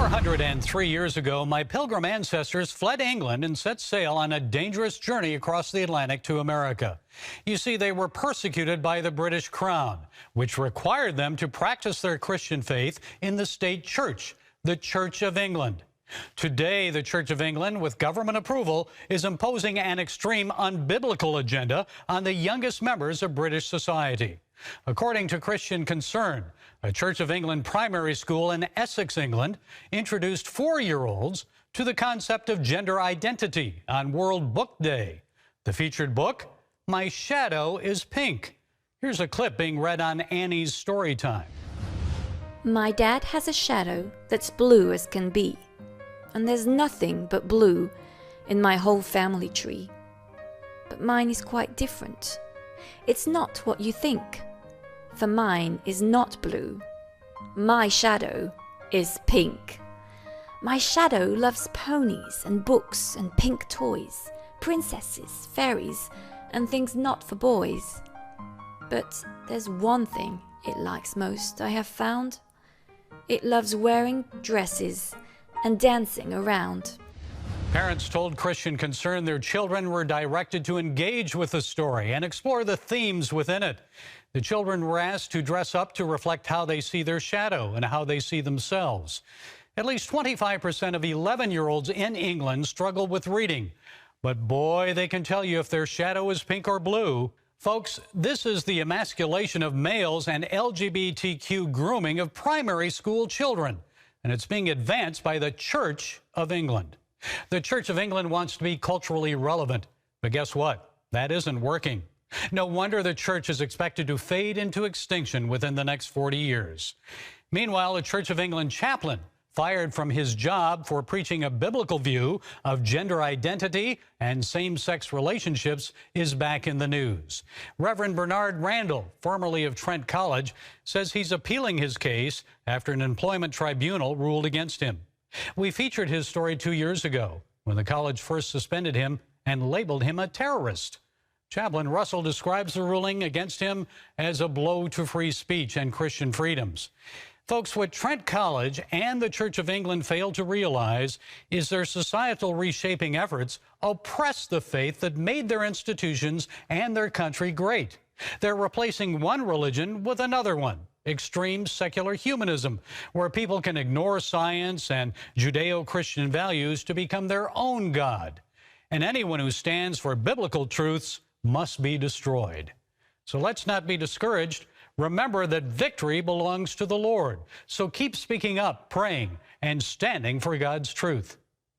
403 years ago, my Pilgrim ancestors fled England and set sail on a dangerous journey across the Atlantic to America. You see, they were persecuted by the British Crown, which required them to practice their Christian faith in the state church, the Church of England. Today, the Church of England, with government approval, is imposing an extreme unbiblical agenda on the youngest members of British society. According to Christian Concern, a Church of England primary school in Essex, England, introduced 4-year-olds to the concept of gender identity on World Book Day. The featured book, My Shadow is Pink. Here's a clip being read on Annie's Storytime. My dad has a shadow that's blue as can be, and there's nothing but blue in my whole family tree. But mine is quite different. It's not what you think, for mine is not blue. My shadow is pink. My shadow loves ponies and books and pink toys, princesses, fairies, and things not for boys. But there's one thing it likes most, I have found. It loves wearing dresses and dancing around. Parents told Christian Concern their children were directed to engage with the story and explore the themes within it. The children were asked to dress up to reflect how they see their shadow and how they see themselves. At least 25% of 11-year-olds in England struggle with reading. But boy, they can tell you if their shadow is pink or blue. Folks, this is the emasculation of males and LGBTQ grooming of primary school children. And it's being advanced by the Church of England. The Church of England wants to be culturally relevant, but guess what? That isn't working. No wonder the church is expected to fade into extinction within the next 40 years. Meanwhile, a Church of England chaplain fired from his job for preaching a biblical view of gender identity and same-sex relationships is back in the news. Reverend Bernard Randall, formerly of Trent College, says he's appealing his case after an employment tribunal ruled against him. We featured his story 2 years ago when the college first suspended him and labeled him a terrorist. Chaplain Russell describes the ruling against him as a blow to free speech and Christian freedoms. Folks, what Trent College and the Church of England fail to realize is their societal reshaping efforts oppress the faith that made their institutions and their country great. They're replacing one religion with another one, extreme secular humanism, where people can ignore science and Judeo-Christian values to become their own God. And anyone who stands for biblical truths must be destroyed. So let's not be discouraged. Remember that victory belongs to the Lord. So keep speaking up, praying, and standing for God's truth.